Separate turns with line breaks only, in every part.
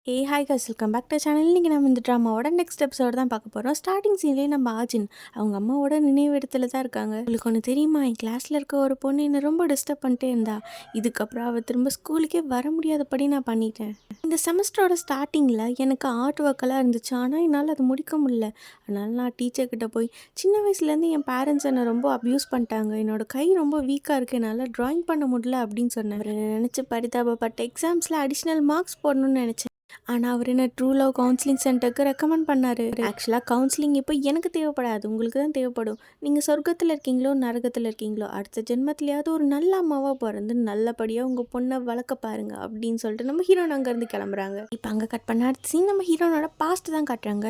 Hi guys, welcome back to channel. இன்றைக்கி நம்ம இந்த ட்ராமாவோட நெக்ஸ்ட் எபிசோடு தான் பார்க்க போகிறோம். ஸ்டார்டிங் சீன்லேயே நம்ம ஆஜின் அவங்க அம்மாவோட நினைவு இடத்துல தான் இருக்காங்க. உங்களுக்கு ஒன்று தெரியுமா, என் கிளாஸில் இருக்க ஒரு பொண்ணு என்னை ரொம்ப டிஸ்டர்ப் பண்ணிட்டே இருந்தா. இதுக்கப்புறம் அவள் திரும்ப ஸ்கூலுக்கே வர முடியாதபடி நான் பண்ணிட்டேன். இந்த செமஸ்டரோட ஸ்டார்டிங்கில் எனக்கு ஆர்ட் ஒர்க்கெல்லாம் இருந்துச்சு, ஆனால் என்னால் அது முடிக்க முடியல. அதனால் நான் டீச்சர்கிட்ட போய் சின்ன வயசுலேருந்து என் பேரண்ட்ஸ் என்னை ரொம்ப அப்யூஸ் பண்ணிட்டாங்க, என்னோடய கை ரொம்ப வீக்காக இருக்குது, என்னால் ட்ராயிங் பண்ண முடியல அப்படின்னு சொன்னேன். அவர் நினச்சி பரிதாபப்பட்ட எக்ஸாம்ஸில் அடிஷ்னல் மார்க்ஸ் போடணும்னு நினச்சேன். ஆனால் அவர் என்ன ட்ரூ லவ் கவுன்சிலிங் சென்டருக்கு ரெக்கமெண்ட் பண்ணார். ஆக்சுவலாக கவுன்சிலிங் இப்போ எனக்கு தேவைப்படாது, உங்களுக்கு தான் தேவைப்படும். நீங்கள் சொர்க்கத்தில் இருக்கீங்களோ நரகத்தில் இருக்கீங்களோ, அடுத்த ஜென்மத்திலேயாவது ஒரு நல்ல அம்மாவாக பிறந்து நல்லபடியாக உங்கள் பொண்ணை வளர்க்க பாருங்க அப்படின்னு சொல்லிட்டு நம்ம ஹீரோன் அங்கேருந்து கிளம்புறாங்க. இப்போ அங்கே கட் பண்ண அடுத்த சீன் நம்ம ஹீரோனோட பாஸ்ட் தான் காட்டுறாங்க.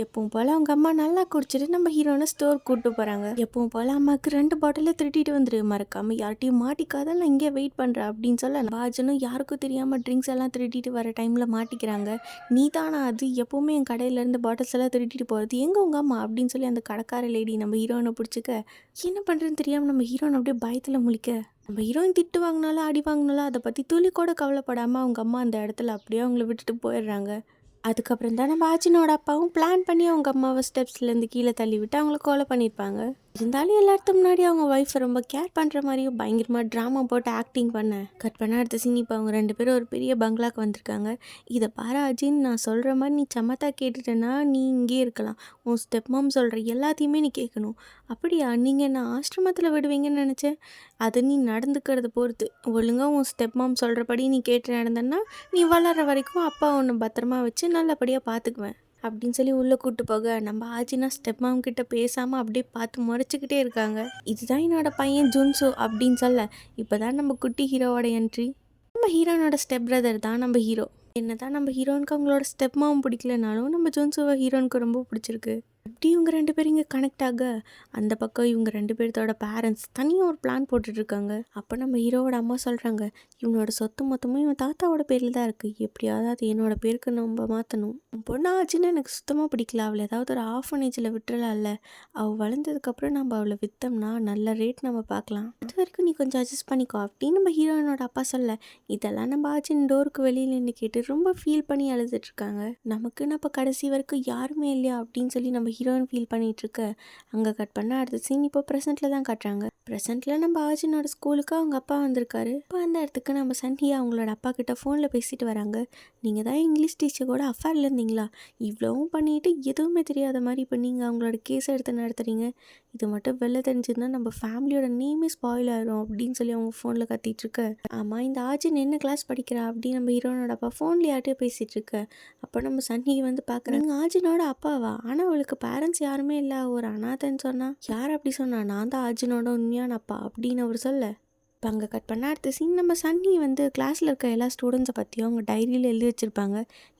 எப்பவும் போல் அவங்க அம்மா நல்லா குடிச்சிட்டு நம்ம ஹீரோனை ஸ்டோர் கூப்பிட்டு போகிறாங்க. எப்பவும் போல் அம்மாவுக்கு 2 பாட்டிலில் திருட்டிட்டு வந்துரு, மறக்காமல் யார்ட்டையும் மாட்டிக்காத, நான் இங்கே வெயிட் பண்ணுறேன் அப்படின்னு சொல்ல பாஜனும் யாருக்கும் தெரியாமல் ட்ரிங்க்ஸ் எல்லாம் திருட்டிட்டு வர டைமில் மாட்டிக்கிறாங்க. நீ தானா அது எப்போவுமே என் கடையிலேருந்து பாட்டில்ஸ் எல்லாம் திருட்டிட்டு போகிறது, எங்கே உங்கள் அம்மா அப்படின்னு சொல்லி அந்த கடைக்கார லேடி நம்ம ஹீரோனை பிடிச்சிக்க என்ன பண்ணுறதுன்னு தெரியாமல் நம்ம ஹீரோனை அப்படியே பயத்தில் முழிக்க, நம்ம ஹீரோயின் திட்டு வாங்கினாலும் அடி வாங்கினாலும் அதை பற்றி துளி கூட கவலைப்படாமல் அவங்க அம்மா அந்த இடத்துல அப்படியே அவங்கள விட்டுட்டு போயிடுறாங்க. அதுக்கப்புறம் தான் நம்ம ஆச்சினோட அப்பாவும் பிளான் பண்ணி அவங்க அம்மாவை ஸ்டெப்ஸ்லேருந்து கீழே தள்ளி விட்டு அவங்கள கொலை பண்ணியிருப்பாங்க. இருந்தாலும் எல்லாத்துக்கும் முன்னாடி அவங்க ஒய்ஃபை ரொம்ப கேர் பண்ணுற மாதிரியும் பயங்கரமாக ட்ராமா போட்டு ஆக்டிங் பண்ணேன். கட் பண்ண அடுத்த சீன் இப்போ அவங்க 2 பேரும் ஒரு பெரிய பங்களாக்கு வந்திருக்காங்க. இதை பாரு அஜின், நான் சொல்கிற மாதிரி நீ சமத்தா கேட்டுட்டேன்னா நீ இங்கே இருக்கலாம், உன் ஸ்டெப் மாம் சொல்கிற எல்லாத்தையுமே நீ கேட்கணும். அப்படியா, நீங்கள் என்ன ஆசிரமத்தில் விடுவீங்கன்னு நினச்சேன். அது நீ நடந்துக்கிறத பொறுத்து. ஒழுங்காக உன் ஸ்டெப் மாம் சொல்கிறபடி நீ கேட்டு நடந்தன்னா நீ வளர்கிற வரைக்கும் அப்பா ஒன்று பத்திரமா வச்சு நல்லபடியாக பார்த்துக்குவேன் அப்படின்னு சொல்லி உள்ளே கூப்பிட்டு போக, நம்ம ஆச்சினா ஸ்டெப் மாம் கிட்ட பேசாமல் அப்படியே பார்த்து முறைச்சிக்கிட்டே இருக்காங்க. இதுதான் என்னோட பையன் ஜுன்சு அப்படின்னு சொல்ல, இப்போ தான் நம்ம குட்டி ஹீரோவோட என்ட்ரி. நம்ம ஹீரோனோட ஸ்டெப் பிரதர் தான் நம்ம ஹீரோ. என்ன தான் நம்ம ஹீரோனுக்கு அவங்களோட ஸ்டெப் மாம் பிடிக்கலனாலும் நம்ம ஜுன்சுவை ஹீரோனுக்கு ரொம்ப பிடிச்சிருக்கு. எப்படி இவங்க 2 பேரும் இங்கே கனெக்ட் ஆக, அந்த பக்கம் இவங்க 2 பேர்த்தோட பேரண்ட்ஸ் தனியாக ஒரு பிளான் போட்டுட்ருக்காங்க. அப்போ நம்ம ஹீரோவோட அம்மா சொல்கிறாங்க, இவனோட சொத்து மொத்தமும் இவன் தாத்தாவோட பேரில் தான் இருக்குது, எப்படியாவது அது என்னோட பேருக்கு நம்ம மாற்றணும். பொண்ணு ஆச்சுன்னா எனக்கு சுத்தமாக பிடிக்கல, அவளை ஏதாவது ஒரு ஆஃபனேஜில் விட்டுறலாம்ல, அவள் வளர்ந்ததுக்கப்புறம் நம்ம அவளை விற்றோம்னா நல்ல ரேட் நம்ம பார்க்கலாம், அது வரைக்கும் நீ கொஞ்சம் அட்ஜஸ்ட் பண்ணிக்கோ அப்படின்னு நம்ம ஹீரோயினோட அப்பா சொல்ல, இதெல்லாம் நம்ம ஆச்சின் டோருக்கு வெளியில் நின்று கேட்டு ரொம்ப ஃபீல் பண்ணி அழுதுட்ருக்காங்க. நமக்குன்னு அப்போ கடைசி வரைக்கும் யாருமே இல்லையா அப்படின்னு சொல்லி நம்ம ஹீரோயின் ஃபீல் பண்ணிகிட்ருக்க, அங்கே கட் பண்ண அடுத்த சீன் இப்போ ப்ரெசென்ட்டில் தான் காட்டுறாங்க. ப்ரெசென்ட்டில் நம்ம ஆஜினோட ஸ்கூலுக்கு அவங்க அப்பா வந்திருக்காரு. இப்போ அந்த இடத்துக்கு நம்ம சன்ஹியா அவங்களோட அப்பா கிட்ட ஃபோனில் பேசிட்டு வராங்க. நீங்கள் தான் இங்கிலீஷ் டீச்சர் கூட அஃபேரில் இருந்தீங்களா, இவ்வளவும் பண்ணிட்டு எதுவுமே தெரியாத மாதிரி இப்போ நீங்கள் அவங்களோட கேஸ் எடுத்து நடத்துகிறீங்க, இது மட்டும் வெளில தெரிஞ்சதுன்னா நம்ம ஃபேமிலியோட நேமே ஸ்பாயில் ஆயிரும் அப்படின்னு சொல்லி அவங்க ஃபோனில் கத்திட்டுருக்க. ஆமாம், இந்த ஆஜின் என்ன கிளாஸ் படிக்கிறா அப்படின்னு நம்ம ஹீரோனோட அப்பா ஃபோன்லேயே யார்ட்டையும் பேசிகிட்டு இருக்க. அப்போ நம்ம சன்ஹி வந்து பார்க்குறாங்க, ஆஜினோட அப்பாவா, ஆனால் அவளுக்கு பேரண்ட்ஸ் யாருமே இல்லை, ஒரு அனாதைன்னு சொன்னா. யார் அப்படி சொன்னா, நான் தான் ஆஜினோட உண்மையான அப்பா அப்படின்னு அவர் சொல்ல. இப்போ அங்கே கட் பண்ண அடுத்த சீன் நம்ம சன்னி வந்து கிளாஸில் இருக்க எல்லா ஸ்டூடெண்ட்ஸை பற்றியும் அவங்க டைரியில் எழுதி வச்சுருப்பாங்க.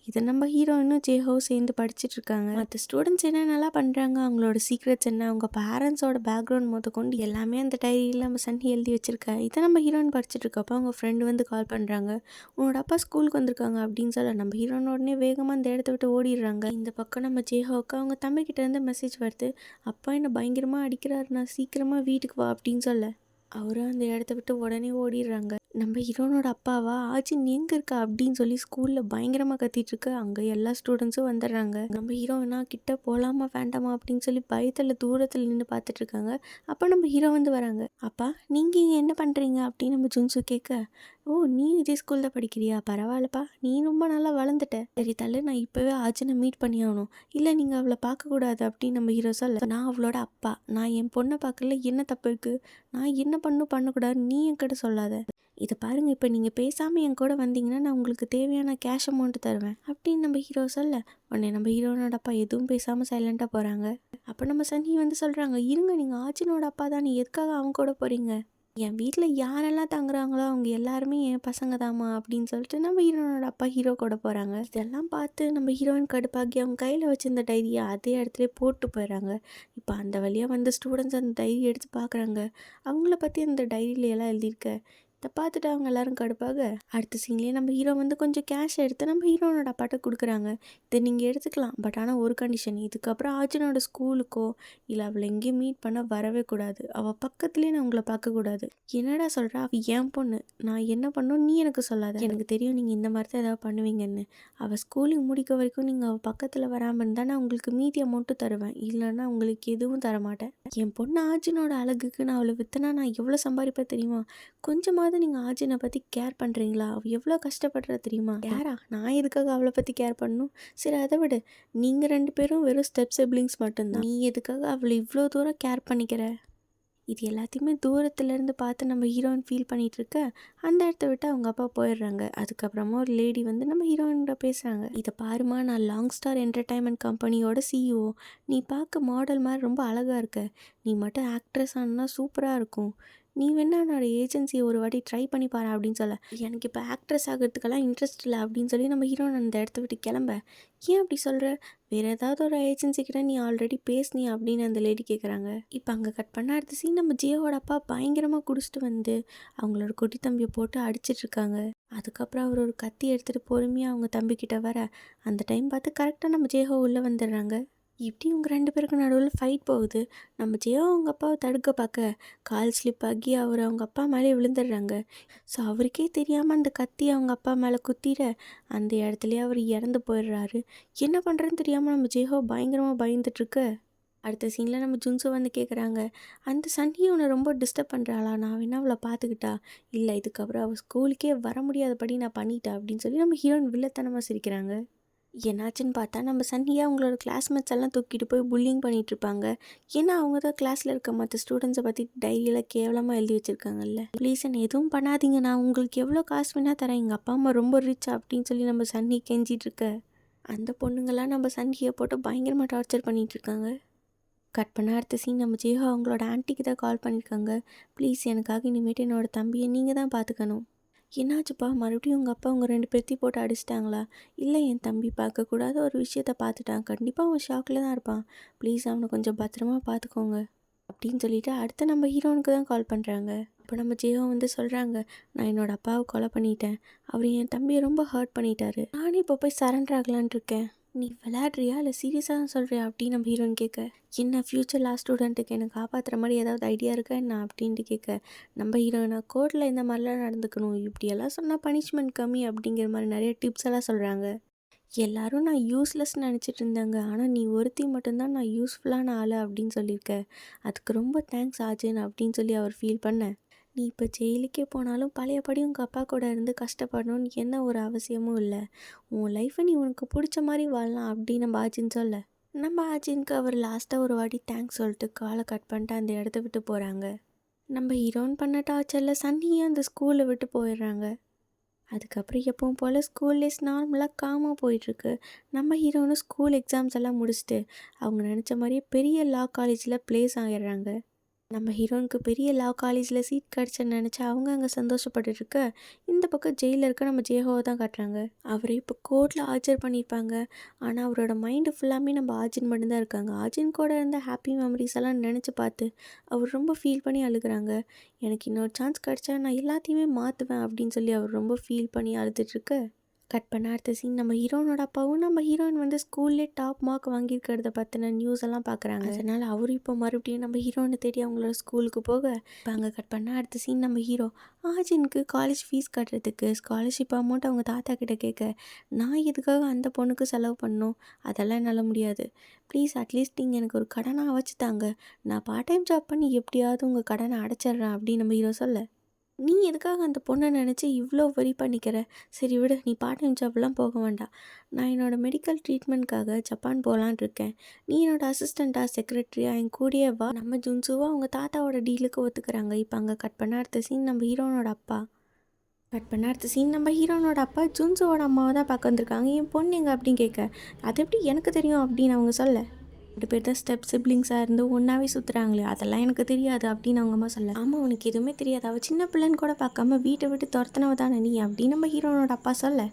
இதை நம்ம ஹீரோயினும் ஜேஹோ சேர்ந்து படிச்சுட்டு இருக்காங்க. மற்ற ஸ்டூடெண்ட்ஸ் என்ன நல்லா பண்ணுறாங்க, அவங்களோட சீக்ரெட்ஸ் என்ன, அவங்க பேரண்ட்ஸோட பேக்ரவுண்ட் கொண்டு எல்லாமே அந்த டைரியில் நம்ம சன்னி எழுதி வச்சுருக்கேன். இதை நம்ம ஹீரோயின் படிச்சுட்டு இருக்கப்போ அவங்க ஃப்ரெண்டு வந்து கால் பண்ணுறாங்க, உன்னோட அப்பா ஸ்கூலுக்கு வந்திருக்காங்க அப்படின்னு சொல்ல நம்ம ஹீரோயின் உடனே வேகமாக அந்த இடத்த விட்டு ஓடிடுறாங்க. இந்த பக்கம் நம்ம ஜேஹோவுக்கு அவங்க தம்பிக்கிட்ட இருந்து மெசேஜ் வருது, அப்பா என்னை பயங்கரமாக அடிக்கிறாரு, நான் சீக்கிரமாக வீட்டுக்கு வா அப்படின்னு சொல்ல அவரும் அந்த இடத்த விட்டு உடனே ஓடிடுறாங்க. நம்ம ஹீரோனோட அப்பாவா, ஆச்சின் எங்கே இருக்கா அப்படின்னு சொல்லி ஸ்கூலில் பயங்கரமாக கத்திட்டுருக்கு. அங்கே எல்லா ஸ்டூடெண்ட்ஸும் வந்துடுறாங்க. நம்ம ஹீரோயினா கிட்ட போகலாமா வேண்டாமா அப்படின்னு சொல்லி பயத்தில் தூரத்தில் நின்று பார்த்துட்ருக்காங்க. அப்போ நம்ம ஹீரோ வந்து வராங்க. அப்பா, நீங்கள் இங்கே என்ன பண்ணுறீங்க அப்படின்னு நம்ம ஜுன்சு கேட்க, ஓ நீ இதே ஸ்கூல் தான் படிக்கிறியா, பரவாயில்லப்பா, நீ ரொம்ப நல்லா வளர்ந்துட்ட, சரி தள்ளு, நான் இப்போவே ஆச்சினை மீட் பண்ணி ஆகணும், இல்லை நீங்கள் அவளை பார்க்கக்கூடாது அப்படின்னு நம்ம ஹீரோ சொல்ல, நான் அவளோட அப்பா, நான் என் பொண்ணை பார்க்கல, என்ன தப்பு இருக்குது, நான் என்ன பண்ணக்கூடாது நீ என்கிட்ட சொல்லாத, இதை பாருங்கள், இப்போ நீங்கள் பேசாமல் என் கூட வந்தீங்கன்னா நான் உங்களுக்கு தேவையான கேஷ் அமௌண்ட் தருவேன் அப்படின்னு நம்ம ஹீரோ சொல்ல, உடனே நம்ம ஹீரோனோட அப்பா எதுவும் பேசாமல் சைலண்ட்டாக போகிறாங்க. அப்போ நம்ம சன்னி வந்து சொல்கிறாங்க, இருங்க, நீங்கள் ஆச்சினோட அப்பா தான், நீ எதுக்காக அவங்க கூட போகிறீங்க, என் வீட்டில் யாரெல்லாம் தங்குறாங்களோ அவங்க எல்லாருமே என் பசங்க தாம்மா அப்படின்னு சொல்லிட்டு நம்ம ஹீரோனோட அப்பா ஹீரோ கூட போகிறாங்க. இதெல்லாம் பார்த்து நம்ம ஹீரோயின் கடுப்பாக்கி அவங்க கையில் வச்சிருந்த டைரியை அதே இடத்துல போட்டு போயிடுறாங்க. இப்போ அந்த வழியாக வந்து ஸ்டூடெண்ட்ஸ் அந்த டைரி எடுத்து பார்க்குறாங்க. அவங்கள பற்றி அந்த டைரியில எல்லாம் எழுதியிருக்க, இதை பார்த்துட்டு அவங்க எல்லாரும் கடுப்பாக அடுத்த சீன்லேயே நம்ம ஹீரோ வந்து கொஞ்சம் கேஷ் எடுத்து நம்ம ஹீரோனோட அப்பாட்ட கொடுக்குறாங்க. இதை நீங்கள் எடுத்துக்கலாம், பட் ஆனால் ஒரு கண்டிஷன், இதுக்கப்புறம் ஆர்ஜுனோட ஸ்கூலுக்கோ இல்லை அவளை எங்கேயும் மீட் பண்ண வரவே கூடாது, அவள் பக்கத்துலேயே நான் உங்களை பார்க்கக்கூடாது. என்னடா சொல்கிற, அவள் என் பொண்ணு, நான் என்ன பண்ணணும் நீ எனக்கு சொல்லாத, எனக்கு தெரியும் நீங்கள் இந்த மாதிரி தான் ஏதாவது பண்ணுவீங்கன்னு. அவள் ஸ்கூலிங் முடிக்க வரைக்கும் நீங்கள் அவள் பக்கத்தில் வராமல் இருந்தால் நான் உங்களுக்கு மீதி அமௌண்ட்டு தருவேன், இல்லைன்னா உங்களுக்கு எதுவும் தரமாட்டேன். என் பொண்ணு ஆர்ஜுனோட அழகுக்கு நான் அவளை விற்றுனா நான் எவ்வளோ சம்பாதிப்பேன் தெரியுமா? கொஞ்சமாவது நீங்கள் ஆர்ஜுனை பற்றி கேர் பண்ணுறீங்களா? அவள் எவ்வளோ கஷ்டப்படுறா தெரியுமா? யாரா நான் எதுக்காக அவளை பற்றி கேர் பண்ணணும்? சரி அதை விட, நீங்கள் 2 பேரும் வெறும் ஸ்டெப் சிப்ளிங்ஸ் மட்டும்தான், நீ எதுக்காக அவளை இவ்வளோ தூரம் கேர் பண்ணிக்கிற? இது எல்லாத்தையுமே தூரத்துலேருந்து பார்த்து நம்ம ஹீரோயின் ஃபீல் பண்ணிகிட்டு இருக்க அந்த இடத்த விட்டு அவங்க அப்பா போயிடுறாங்க. அதுக்கப்புறமா ஒரு லேடி வந்து நம்ம ஹீரோயின்கிட்ட பேசுகிறாங்க. இதை பாருமா, நான் லாங் ஸ்டார் என்டர்டைன்மெண்ட் கம்பெனியோட சிஇஓ, நீ பார்க்க மாடல் மாதிரி ரொம்ப அழகாக இருக்க, நீ மட்டும் ஆக்ட்ரஸ் ஆனால் சூப்பராக இருக்கும், நீ வேணா என்னோட ஏஜென்சியை ஒரு வாட்டி ட்ரை பண்ணி பாரு அப்படின்னு சொல்ல, எனக்கு இப்போ ஆக்ட்ரஸ் ஆகிறதுக்கெல்லாம் இன்ட்ரெஸ்ட் இல்லை அப்படின்னு சொல்லி நம்ம ஹீரோயின் அந்த இடத்த விட்டு கிளம்ப. ஏன் அப்படி சொல்கிற, வேறு ஏதாவது ஒரு ஏஜென்சிக்கிட்ட நீ ஆல்ரெடி பேசுனி அப்படின்னு அந்த லேடி கேட்குறாங்க. இப்போ அங்கே கட் பண்ண அடுத்த சீன் நம்ம ஜியோவோட அப்பா பயங்கரமாக குடிச்சிட்டு வந்து அவங்களோட குட்டி தம்பியை போட்டு அடிச்சிட்ருக்காங்க. அதுக்கப்புறம் அவர் ஒரு கத்தி எடுத்துகிட்டு பொறுமையாக அவங்க தம்பிக்கிட்ட வர அந்த டைம் பார்த்து கரெக்டாக நம்ம ஜெயஹோ உள்ளே வந்துடுறாங்க. இப்படி இவங்க 2 பேருக்கு நடுவில் ஃபைட் போகுது. நம்ம ஜெயோ அவங்க அப்பாவை தடுக்க பார்க்க கால் ஸ்லிப் ஆகி அவர் அவங்க அப்பா மேலே விழுந்துடுறாங்க. ஸோ அவருக்கே தெரியாமல் அந்த கத்தி அவங்க அப்பா மேலே குத்திட அந்த இடத்துலையே அவர் இறந்து போயிடுறாரு. என்ன பண்ணுறதுன்னு தெரியாமல் நம்ம ஜெயோ பயங்கரமாக பயந்துட்டுருக்கு. அடுத்த சீனில் நம்ம ஜுன்சோ வந்து கேட்குறாங்க, அந்த சன்னி உன்னை ரொம்ப டிஸ்டர்ப் பண்ணுறாளா, நான் வேணா அவளை பார்த்துக்கிட்டா? இல்லை, இதுக்கப்புறம் அவள் ஸ்கூலுக்கே வர முடியாதபடி நான் பண்ணிட்டேன் அப்படின்னு சொல்லி நம்ம ஹீரோயின் வில்லத்தனமாக சிரிக்கிறாங்க. என்னாச்சுன்னு பார்த்தா நம்ம சன்னியை அவங்களோட கிளாஸ்மேட்ஸ் எல்லாம் தூக்கிட்டு போய் புல்லிங் பண்ணிகிட்ருப்பாங்க. ஏன்னா அவங்க தான் கிளாஸில் இருக்க மற்ற ஸ்டூடெண்ட்ஸை பற்றி டைரியில் கேவலமாக எழுதி வச்சுருக்காங்கல்ல. ப்ளீஸ் என்ன எதுவும் பண்ணாதீங்க, நான் உங்களுக்கு எவ்வளோ காசு வேணால் தரேன், எங்கள் அப்பா அம்மா ரொம்ப ரிச் அப்படின்னு சொல்லி நம்ம சன்னி கெஞ்சிட்ருக்க அந்த பொண்ணுங்கள்லாம் நம்ம சன்னியை போட்டு பயங்கரமாக டார்ச்சர் பண்ணிகிட்ருக்காங்க. கட் பண்ண அடுத்த சீன் நம்ம ஜெயோ அவங்களோட ஆன்ட்டிக்கு தான் கால் பண்ணியிருக்காங்க. ப்ளீஸ் எனக்காக இனிமேட்டு என்னோடய தம்பியை நீங்கள் தான் பார்த்துக்கணும். என்னாச்சுப்பா, மறுபடியும் உங்கள் அப்பா உங்கள் 2 பேர்த்தையும் போட்டு அடிச்சிட்டாங்களா? இல்லை, என் தம்பி பார்க்கக்கூடாத ஒரு விஷயத்த பார்த்துட்டான், கண்டிப்பாக அவன் ஷாக்கில் தான் இருப்பான், ப்ளீஸ் அவனை கொஞ்சம் பத்திரமா பார்த்துக்கோங்க அப்படின்னு சொல்லிட்டு அடுத்து நம்ம ஹீரோனுக்கு தான் கால் பண்ணுறாங்க. அப்போ நம்ம ஜெயோ வந்து சொல்கிறாங்க, நான் என்னோடய அப்பாவை கொலை பண்ணிட்டேன், அவர் என் தம்பியை ரொம்ப ஹர்ட் பண்ணிட்டாரு, நானே இப்போ போய் சரண்டர் ஆகலான் இருக்கேன், நீ விளையாடுறியா இல்லை சீரியஸாக தான் சொல்கிறியா அப்படின்னு நம்ம ஹீரோயின் கேட்க, என்ன ஃப்யூச்சர் லாஸ்ட் ஸ்டூடெண்ட்டுக்கு என்னை காப்பாற்றுற மாதிரி ஏதாவது ஐடியா இருக்கா என்ன அப்படின்ட்டு கேட்க, நம்ம ஹீரோயினா கோர்ட்டில் இந்த மாதிரிலாம் நடந்துக்கணும், இப்படியெல்லாம் சொன்னால் பனிஷ்மெண்ட் கம்மி அப்படிங்கிற மாதிரி நிறைய டிப்ஸ் எல்லாம் சொல்கிறாங்க. எல்லாரும் நான் யூஸ்லெஸ் நினச்சிட்டு இருந்தாங்க, ஆனால் நீ ஒருத்தி மட்டும்தான் நான் யூஸ்ஃபுல்லான ஆள் அப்படின்னு சொல்லியிருக்க, அதுக்கு ரொம்ப தேங்க்ஸ் ஆஜன் அப்படின்னு சொல்லி அவர் ஃபீல் பண்ண, நீ இப்போ ஜெயிலுக்கே போனாலும் பழையபடி உங்கள் அப்பா கூட இருந்து கஷ்டப்படணும்னு என்ன ஒரு அவசியமும் இல்லை, உன் லைஃப்பை நீ உனக்கு பிடிச்ச மாதிரி வாழலாம் அப்படின்னு நம்ம ஆச்சின்னு சொல்ல, நம்ம ஆச்சின்க்கு அவர் லாஸ்ட்டாக ஒரு வாட்டி தேங்க்ஸ் சொல்லிட்டு காலை கட் பண்ணிட்டு அந்த இடத்த விட்டு போகிறாங்க. நம்ம ஹீரோயின் பண்ண டார்ச்சரில் சன்னியும் அந்த ஸ்கூலை விட்டு போயிடுறாங்க. அதுக்கப்புறம் எப்பவும் போல் ஸ்கூல் டேஸ் நார்மலாக காமாக போயிட்டுருக்கு. நம்ம ஹீரோனும் ஸ்கூல் எக்ஸாம்ஸ் எல்லாம் முடிச்சுட்டு அவங்க நினச்ச மாதிரியே பெரிய லா காலேஜில் ப்ளேஸ் ஆகிடுறாங்க. நம்ம ஹீரோனுக்கு பெரிய லா காலேஜில் சீட் கிடச்சேன்னு நினச்சா அவங்க அங்கே சந்தோஷப்பட்டுருக்க இந்த பக்கம் ஜெயிலில் இருக்க நம்ம ஜெயஹோவை தான் காட்டுறாங்க. அவரை இப்போ கோர்ட்டில் ஆஜர் பண்ணியிருப்பாங்க, ஆனால் அவரோட மைண்டு ஃபுல்லாமே நம்ம ஆஜின் மட்டும்தான் இருக்காங்க. ஆஜின் கூட இருந்த ஹாப்பி மெமரிஸ் எல்லாம் நினச்சி பார்த்து அவர் ரொம்ப ஃபீல் பண்ணி அழுகிறாங்க. எனக்கு இன்னொரு சான்ஸ் கிடச்சா நான் எல்லாத்தையுமே மாற்றுவேன் அப்படின்னு சொல்லி அவர் ரொம்ப ஃபீல் பண்ணி அழுதுட்ருக்க. கட் பண்ண அடுத்த சீன் நம்ம ஹீரோனோட அப்பாவும் நம்ம ஹீரோயின் வந்து ஸ்கூல்லே டாப் மார்க் வாங்கியிருக்கிறத பற்றின நியூஸ் எல்லாம் பார்க்குறாங்க. அதனால் அவரும் இப்போ மறுபடியும் நம்ம ஹீரோனை தேடி அவங்களோட ஸ்கூலுக்கு போக இப்போ அங்கே கட் பண்ண அடுத்த சீன் நம்ம ஹீரோ ஆஜினுக்கு காலேஜ் ஃபீஸ் கட்டுறதுக்கு ஸ்காலர்ஷிப் அமௌண்ட் அவங்க தாத்தா கிட்ட கேட்க, நான் எதுக்காக அந்த பொண்ணுக்கு செலவு பண்ணணும், அதெல்லாம் என்னால் முடியாது, ப்ளீஸ் அட்லீஸ்ட் நீங்கள் எனக்கு ஒரு கடனாக வச்சுத்தாங்க, நான் பார்ட் டைம் ஜாப் பண்ணி எப்படியாவது உங்கள் கடனை அடைச்சிட்றேன் அப்படின்னு நம்ம ஹீரோ சொல்ல, நீ எதுக்காக அந்த பொண்ணை நினச்சி இவ்வளோ வரி பண்ணிக்கிற, சரி விடு, நீ பார்ட் டைம் ஜாப்லாம் போக வேண்டாம், நான் என்னோடய மெடிக்கல் ட்ரீட்மெண்ட்காக ஜப்பான் போகலான் இருக்கேன், நீ என்னோடய அசிஸ்டண்ட்டாக செக்ரட்டரியாக என் கூடயே வா. நம்ம ஜுன்சுவா அவங்க தாத்தாவோட டீலுக்கு ஒத்துக்கிறாங்க. இப்போ அங்கே கட் பண்ண அடுத்த சீன் நம்ம ஹீரோனோட அப்பா ஜுன்சுவோட அம்மாவை தான் பார்க்க வந்திருக்காங்க. என் பொண்ணு எங்கே அப்படின்னு கேட்க, அது எப்படி எனக்கு தெரியும் அப்படின்னு அவங்க சொல்ல, 2 பேர் தான் ஸ்டெப் சிப்ளிங்ஸாக இருந்து ஒன்றாவே சுற்றுறாங்களே, அதெல்லாம் எனக்கு தெரியாது அப்படின்னு அவங்க அம்மா சொல்ல, ஆமாம் உனக்கு எதுவுமே தெரியாது, அவள் சின்ன பிள்ளைன்னு கூட பார்க்காம வீட்டை விட்டு துரத்துனவ தானே நீ அப்படின்னு நம்ம ஹீரோனோட அப்பா சொல்ல,